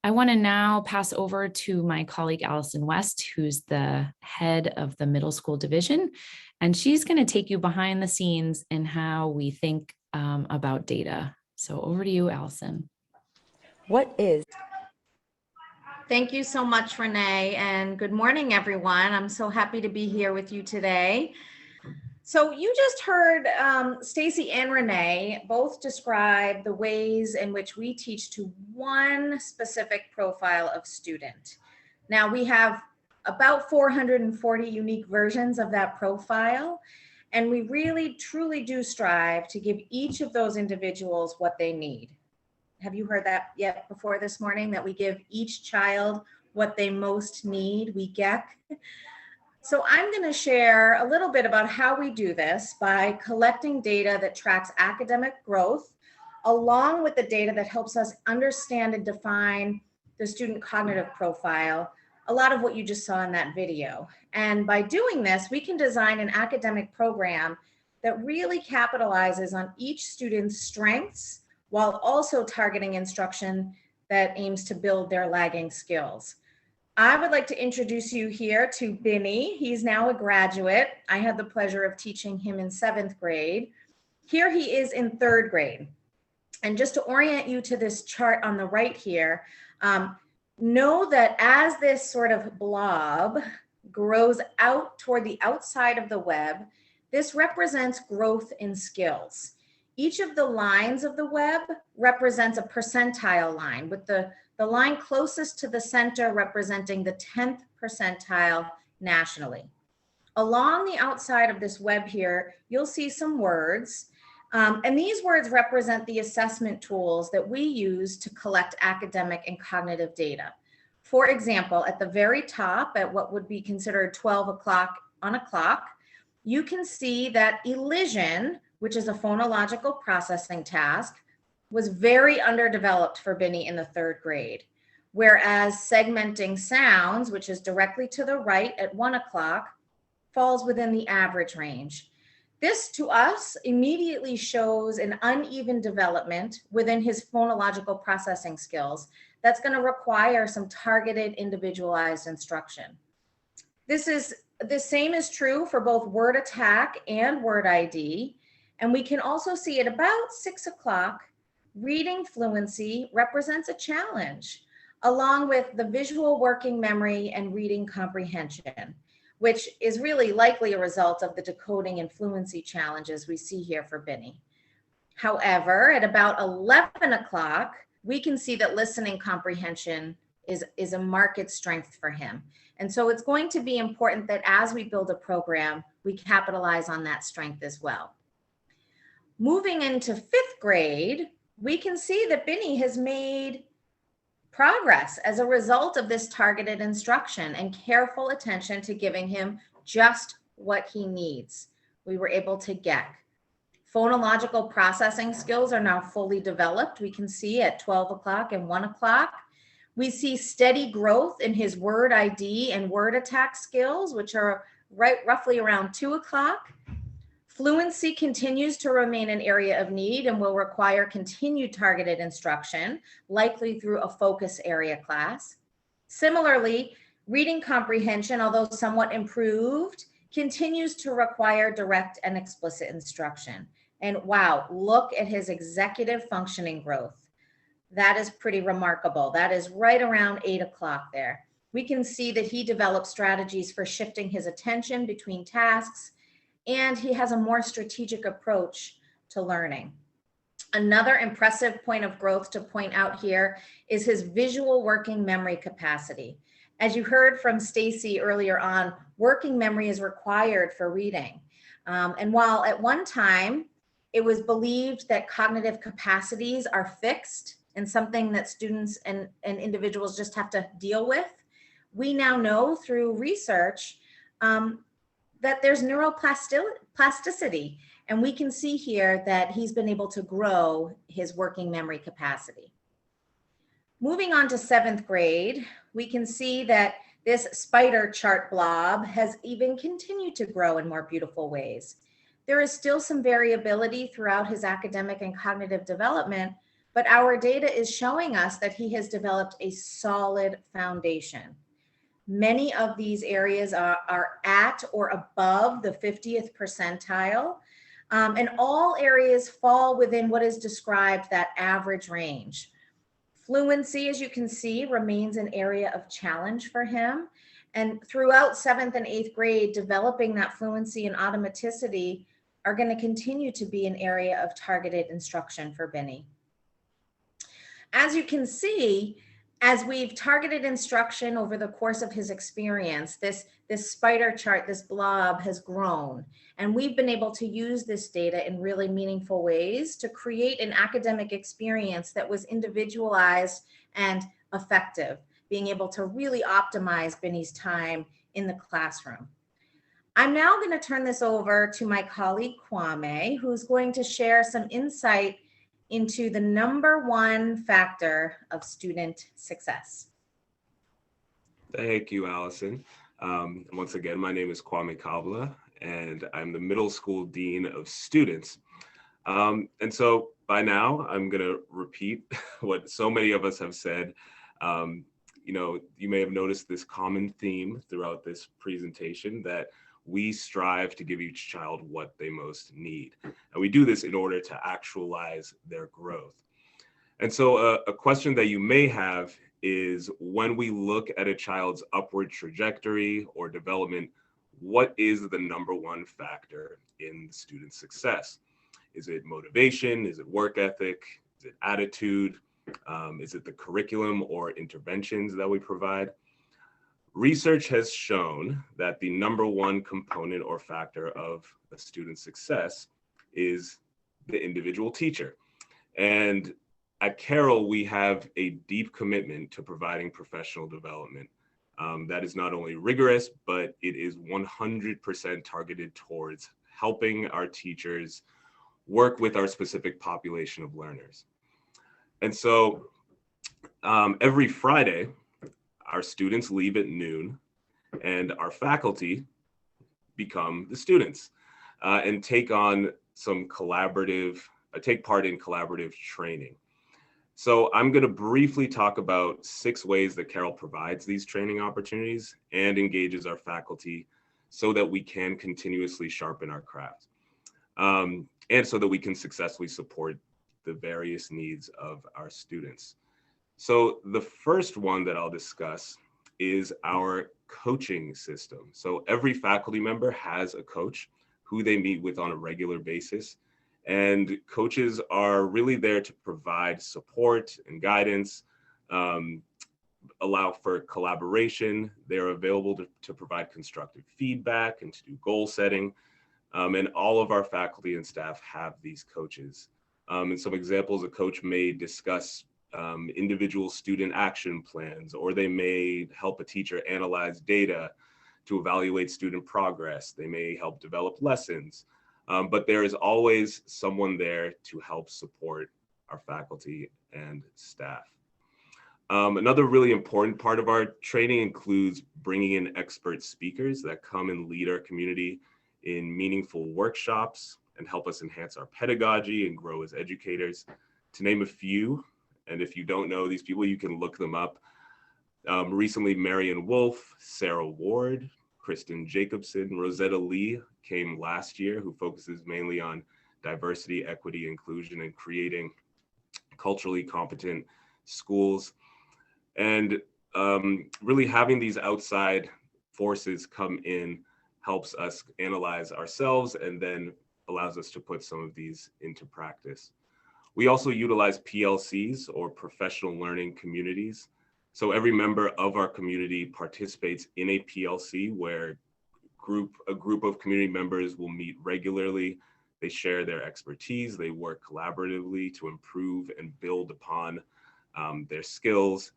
I want to now pass over to my colleague, Allison West, who's the head of the middle school division, and she's going to take you behind the scenes in how we think about data. So over to you, Allison. What is Thank you so much, Renee, and good morning, everyone. I'm so happy to be here with you today. So you just heard Stacy and Renee both describe the ways in which we teach to one specific profile of student. Now we have about 440 unique versions of that profile, and we really truly do strive to give each of those individuals what they need. Have you heard that yet before this morning, that we give each child what they most need, we get? So I'm going to share a little bit about how we do this by collecting data that tracks academic growth, along with the data that helps us understand and define the student cognitive profile, a lot of what you just saw in that video. And by doing this, we can design an academic program that really capitalizes on each student's strengths while also targeting instruction that aims to build their lagging skills. I would like to introduce you here to Binny. He's now a graduate. I had the pleasure of teaching him in 7th grade. Here he is in 3rd grade. And just to orient you to this chart on the right here, know that as this sort of blob grows out toward the outside of the web, this represents growth in skills. Each of the lines of the web represents a percentile line, with the line closest to the center representing the 10th percentile nationally. Along the outside of this web here, you'll see some words. And these words represent the assessment tools that we use to collect academic and cognitive data. For example, at the very top, at what would be considered 12 o'clock on a clock, you can see that elision, which is a phonological processing task, was very underdeveloped for Binny in the 3rd grade. Whereas segmenting sounds, which is directly to the right at 1 o'clock, falls within the average range. This to us immediately shows an uneven development within his phonological processing skills that's going to require some targeted individualized instruction. The same is true for both word attack and word ID. And we can also see at about 6 o'clock, reading fluency represents a challenge, along with the visual working memory and reading comprehension, which is really likely a result of the decoding and fluency challenges we see here for Binny. However, at about 11 o'clock, we can see that listening comprehension is a marked strength for him. And so it's going to be important that as we build a program, we capitalize on that strength as well. Moving into 5th grade, we can see that Binny has made progress as a result of this targeted instruction and careful attention to giving him just what he needs. We were able to get. Phonological processing skills are now fully developed. We can see at 12 o'clock and 1 o'clock. We see steady growth in his word ID and word attack skills, which are roughly around 2 o'clock. Fluency continues to remain an area of need and will require continued targeted instruction, likely through a focus area class. Similarly, reading comprehension, although somewhat improved, continues to require direct and explicit instruction. And wow, look at his executive functioning growth. That is pretty remarkable. That is right around 8 o'clock there. We can see that he developed strategies for shifting his attention between tasks, and he has a more strategic approach to learning. Another impressive point of growth to point out here is his visual working memory capacity. As you heard from Stacy earlier on, working memory is required for reading. And while at one time it was believed that cognitive capacities are fixed and something that students and individuals just have to deal with, we now know through research that there's neuroplasticity. And we can see here that he's been able to grow his working memory capacity. Moving on to 7th grade, we can see that this spider chart blob has even continued to grow in more beautiful ways. There is still some variability throughout his academic and cognitive development, but our data is showing us that he has developed a solid foundation. Many of these areas are at or above the 50th percentile, and all areas fall within what is described that average range. Fluency, as you can see, remains an area of challenge for him. And throughout 7th and 8th grade, developing that fluency and automaticity are going to continue to be an area of targeted instruction for Binny. As you can see, as we've targeted instruction over the course of his experience, this spider chart, this blob has grown. And we've been able to use this data in really meaningful ways to create an academic experience that was individualized and effective, being able to really optimize Binny's time in the classroom. I'm now going to turn this over to my colleague Kwame, who's going to share some insight into the #1 factor of student success. Thank you, Allison. Once again, my name is Kwame Kabla, and I'm the middle school dean of students. And so by now, I'm going to repeat what so many of us have said. You may have noticed this common theme throughout this presentation that we strive to give each child what they most need. And we do this in order to actualize their growth. And so a question that you may have is, when we look at a child's upward trajectory or development, what is the number one factor in the student's success? Is it motivation? Is it work ethic? Is it attitude? Is it the curriculum or interventions that we provide? Research has shown that the number one component or factor of a student's success is the individual teacher. And at Carroll, we have a deep commitment to providing professional development that is not only rigorous, but it is 100% targeted towards helping our teachers work with our specific population of learners. And so every Friday, our students leave at noon and our faculty become the students and take part in collaborative training. So I'm going to briefly talk about 6 ways that Carroll provides these training opportunities and engages our faculty so that we can continuously sharpen our craft. And so that we can successfully support the various needs of our students. So the first one that I'll discuss is our coaching system. So every faculty member has a coach who they meet with on a regular basis. And coaches are really there to provide support and guidance, allow for collaboration. They're available to provide constructive feedback and to do goal setting. And all of our faculty and staff have these coaches. And some examples, a coach may discuss individual student action plans, or they may help a teacher analyze data to evaluate student progress. They may help develop lessons. But there is always someone there to help support our faculty and staff. Another really important part of our training includes bringing in expert speakers that come and lead our community in meaningful workshops and help us enhance our pedagogy and grow as educators, to name a few. And if you don't know these people, you can look them up. Recently, Marion Wolf, Sarah Ward, Kristen Jacobson, Rosetta Lee came last year, who focuses mainly on diversity, equity, inclusion, and creating culturally competent schools. And really having these outside forces come in helps us analyze ourselves and then allows us to put some of these into practice. We also utilize PLCs, or professional learning communities. So every member of our community participates in a PLC where a group of community members will meet regularly. They share their expertise, they work collaboratively to improve and build upon their skills.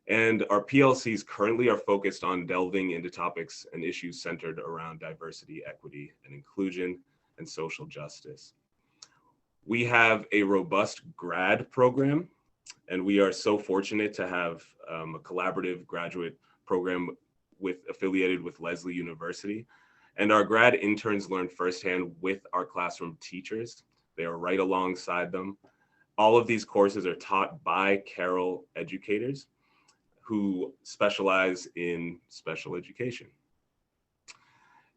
And our PLCs currently are focused on delving into topics and issues centered around diversity, equity, and inclusion, and social justice. We have a robust grad program, and we are so fortunate to have a collaborative graduate program affiliated with Lesley University. And our grad interns learn firsthand with our classroom teachers. They are right alongside them. All of these courses are taught by Carroll educators who specialize in special education.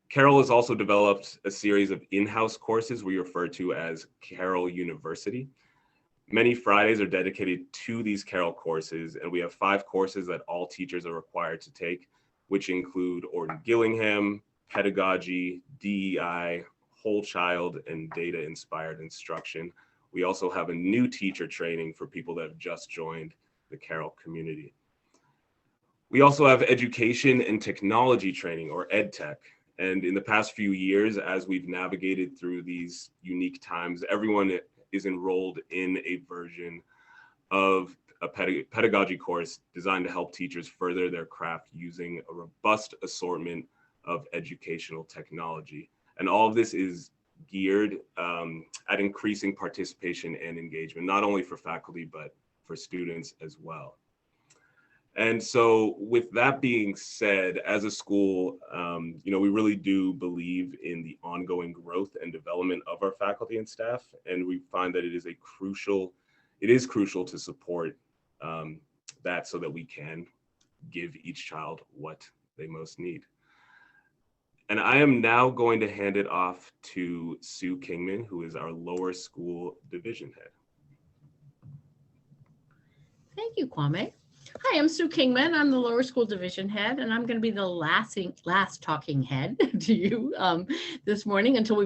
Carroll has also developed a series of in-house courses we refer to as Carroll University. Many Fridays are dedicated to these Carroll courses, and we have 5 courses that all teachers are required to take, which include Orton Gillingham, pedagogy, DEI, whole child, and data-inspired instruction. We also have a new teacher training for people that have just joined the Carroll community. We also have education and technology training, or EdTech. And in the past few years, as we've navigated through these unique times, everyone is enrolled in a version of a pedagogy course designed to help teachers further their craft using a robust assortment of educational technology. And all of this is geared at increasing participation and engagement, not only for faculty, but for students as well. And so with that being said, as a school, we really do believe in the ongoing growth and development of our faculty and staff. And we find that it is crucial to support that so that we can give each child what they most need. And I am now going to hand it off to Sue Kingman, who is our lower school division head. Thank you, Kwame. Hi, I'm Sue Kingman. I'm the lower school division head, and I'm going to be the last talking head to you this morning until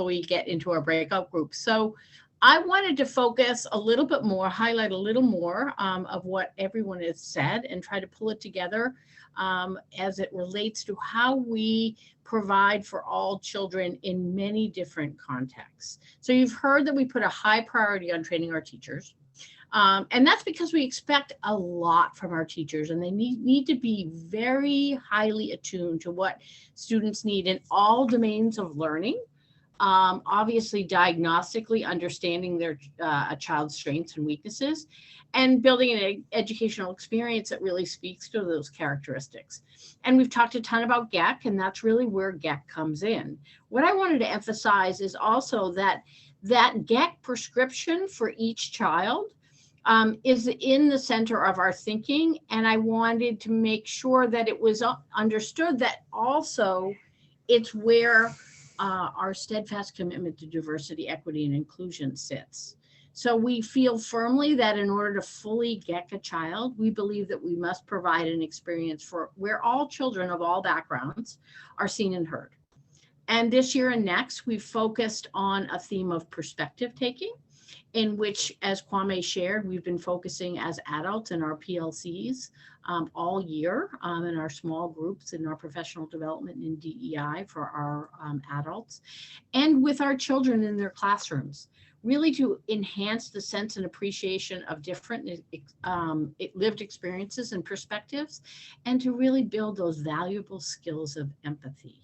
we get into our breakout group. So I wanted to focus a little bit more, highlight a little more of what everyone has said and try to pull it together as it relates to how we provide for all children in many different contexts. So you've heard that we put a high priority on training our teachers. And that's because we expect a lot from our teachers, and they need to be very highly attuned to what students need in all domains of learning. Obviously, diagnostically understanding a child's strengths and weaknesses, and building an educational experience that really speaks to those characteristics. And we've talked a ton about GEC, and that's really where GEC comes in. What I wanted to emphasize is also that GEC prescription for each child is in the center of our thinking. And I wanted to make sure that it was understood that also it's where our steadfast commitment to diversity, equity, and inclusion sits. So we feel firmly that in order to fully GEC a child, we believe that we must provide an experience for where all children of all backgrounds are seen and heard. And this year and next, we've focused on a theme of perspective taking, in which, as Kwame shared, we've been focusing as adults in our PLCs all year in our small groups, in our professional development in DEI for our adults, and with our children in their classrooms, really to enhance the sense and appreciation of different lived experiences and perspectives, and to really build those valuable skills of empathy.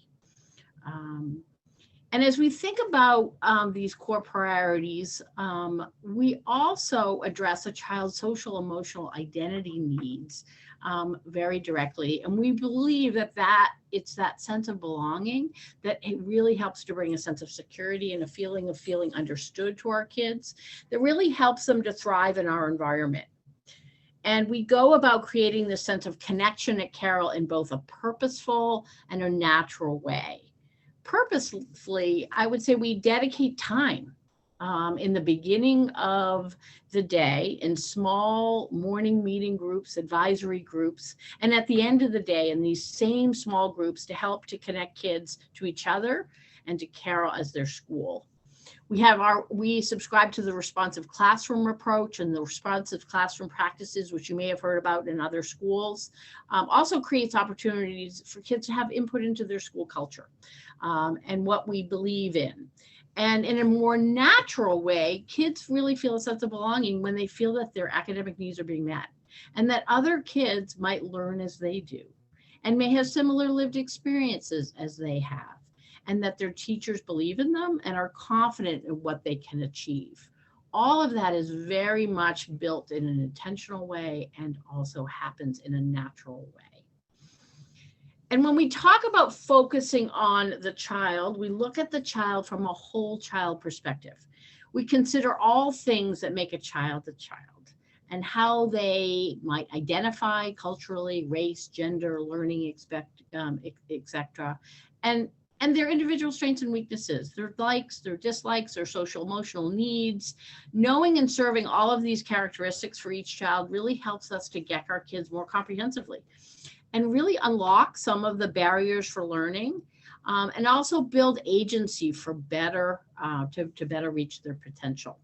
And as we think about these core priorities, we also address a child's social emotional identity needs very directly. And we believe that it's that sense of belonging that it really helps to bring a sense of security and a feeling of feeling understood to our kids that really helps them to thrive in our environment. And we go about creating this sense of connection at Carroll in both a purposeful and a natural way. Purposefully, I would say we dedicate time in the beginning of the day in small morning meeting groups, advisory groups, and at the end of the day in these same small groups to help to connect kids to each other and to Carroll as their school. We subscribe to the responsive classroom approach, and the responsive classroom practices, which you may have heard about in other schools, also creates opportunities for kids to have input into their school culture and what we believe in. And in a more natural way, kids really feel a sense of belonging when they feel that their academic needs are being met and that other kids might learn as they do and may have similar lived experiences as they have, and that their teachers believe in them and are confident in what they can achieve. All of that is very much built in an intentional way and also happens in a natural way. And when we talk about focusing on the child, we look at the child from a whole child perspective. We consider all things that make a child and how they might identify culturally, race, gender, learning, etc. And their individual strengths and weaknesses, their likes, their dislikes, their social emotional needs. Knowing and serving all of these characteristics for each child really helps us to GEC our kids more comprehensively and really unlock some of the barriers for learning and also build agency for to better reach their potential.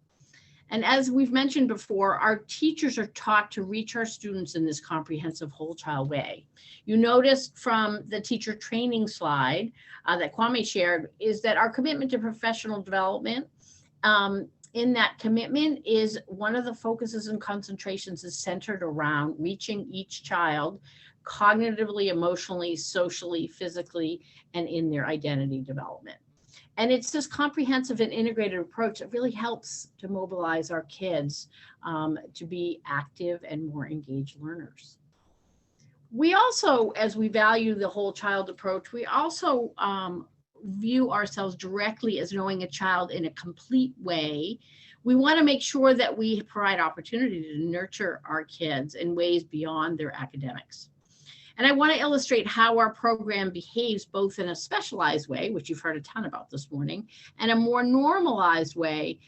And as we've mentioned before, our teachers are taught to reach our students in this comprehensive whole child way. You noticed from the teacher training slide that Kwame shared is that our commitment to professional development, in that commitment is one of the focuses and concentrations is centered around reaching each child cognitively, emotionally, socially, physically, and in their identity development. And it's this comprehensive and integrated approach that really helps to mobilize our kids to be active and more engaged learners. We also, as we value the whole child approach, we also view ourselves directly as knowing a child in a complete way. We want to make sure that we provide opportunity to nurture our kids in ways beyond their academics. And I want to illustrate how our program behaves both in a specialized way, which you've heard a ton about this morning, and a more normalized way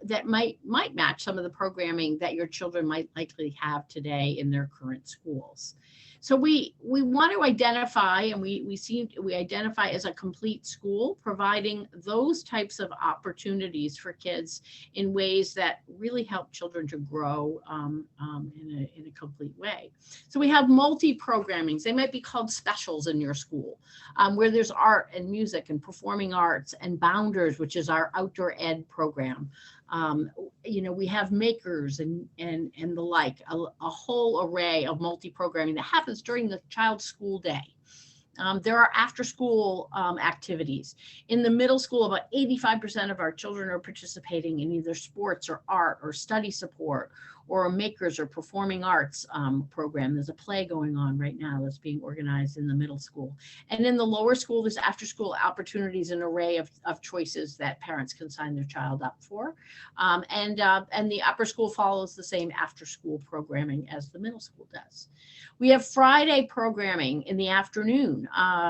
that might match some of the programming that your children might likely have today in their current schools. So we want to identify, and we identify as a complete school, providing those types of opportunities for kids in ways that really help children to grow in a complete way. So we have multi-programmings. They might be called specials in your school, where there's art and music and performing arts, and Bounders, which is our outdoor ed program. We have makers and the like, a whole array of multi-programming that happens during the child's school day. There are after-school activities. In the middle school, about 85% of our children are participating in either sports or art or study support or a makers or performing arts program. There's a play going on right now that's being organized in the middle school. And in the lower school, there's after-school opportunities, an array of choices that parents can sign their child up for. And the upper school follows the same after-school programming as the middle school does. We have Friday programming in the afternoon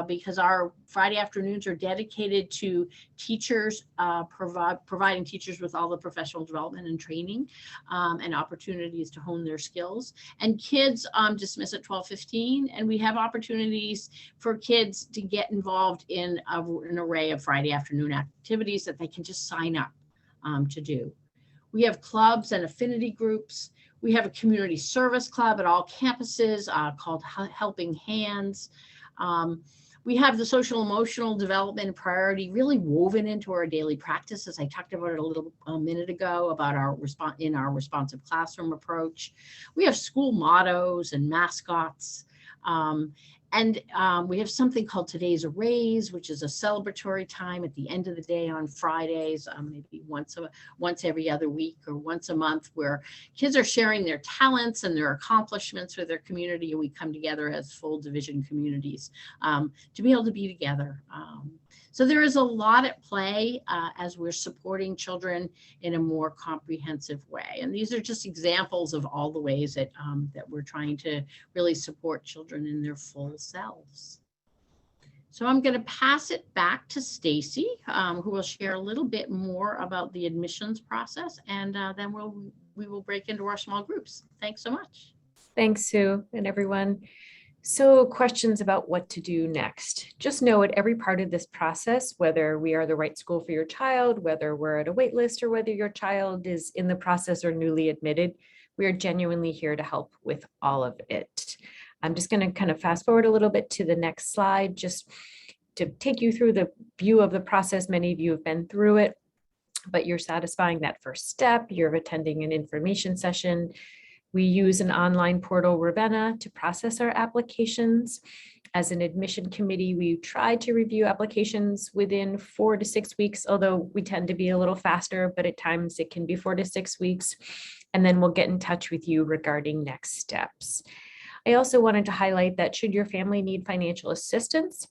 because our Friday afternoons are dedicated to teachers, providing teachers with all the professional development and training and opportunities to hone their skills. And kids dismiss at 12:15, and we have opportunities for kids to get involved in an array of Friday afternoon activities that they can just sign up to do. We have clubs and affinity groups. We have a community service club at all campuses called Helping Hands. We have the social emotional development priority really woven into our daily practice, as I talked about it a minute ago about our responsive classroom approach. We have school mottos and mascots. And we have something called Today's a Raise, which is a celebratory time at the end of the day on Fridays, maybe once every other week or once a month, where kids are sharing their talents and their accomplishments with their community. And we come together as full division communities to be able to be together. So there is a lot at play as we're supporting children in a more comprehensive way. And these are just examples of all the ways that we're trying to really support children in their full selves. So I'm going to pass it back to Stacy, who will share a little bit more about the admissions process, and then we will break into our small groups. Thanks so much. Thanks, Sue, and everyone. So questions about what to do next. Just know at every part of this process, whether we are the right school for your child, whether we're at a wait list, or whether your child is in the process or newly admitted, we are genuinely here to help with all of it. I'm just going to kind of fast forward a little bit to the next slide, just to take you through the view of the process. Many of you have been through it, but you're satisfying that first step. You're attending an information session. We use an online portal, Ravenna, to process our applications. As an admission committee, we try to review applications within 4 to 6 weeks, although we tend to be a little faster, but at times it can be 4 to 6 weeks. And then we'll get in touch with you regarding next steps. I also wanted to highlight that should your family need financial assistance,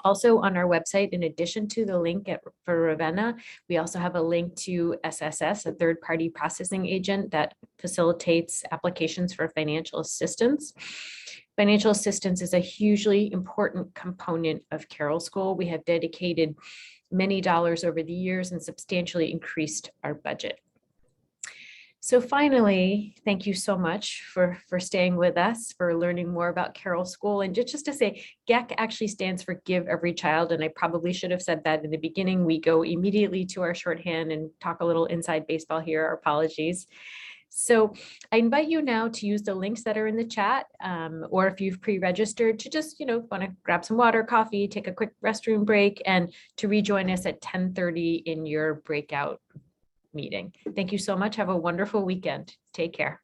also on our website, in addition to the link for Ravenna, we also have a link to SSS, a third-party processing agent that facilitates applications for financial assistance. Financial assistance is a hugely important component of Carroll School. We have dedicated many dollars over the years and substantially increased our budget. So finally, thank you so much for staying with us, for learning more about Carroll School. And just to say, GEC actually stands for Give Every Child. And I probably should have said that in the beginning. We go immediately to our shorthand and talk a little inside baseball here. Our apologies. So I invite you now to use the links that are in the chat, or if you've pre-registered, to just, want to grab some water, coffee, take a quick restroom break, and to rejoin us at 10:30 in your breakout meeting. Thank you so much. Have a wonderful weekend. Take care.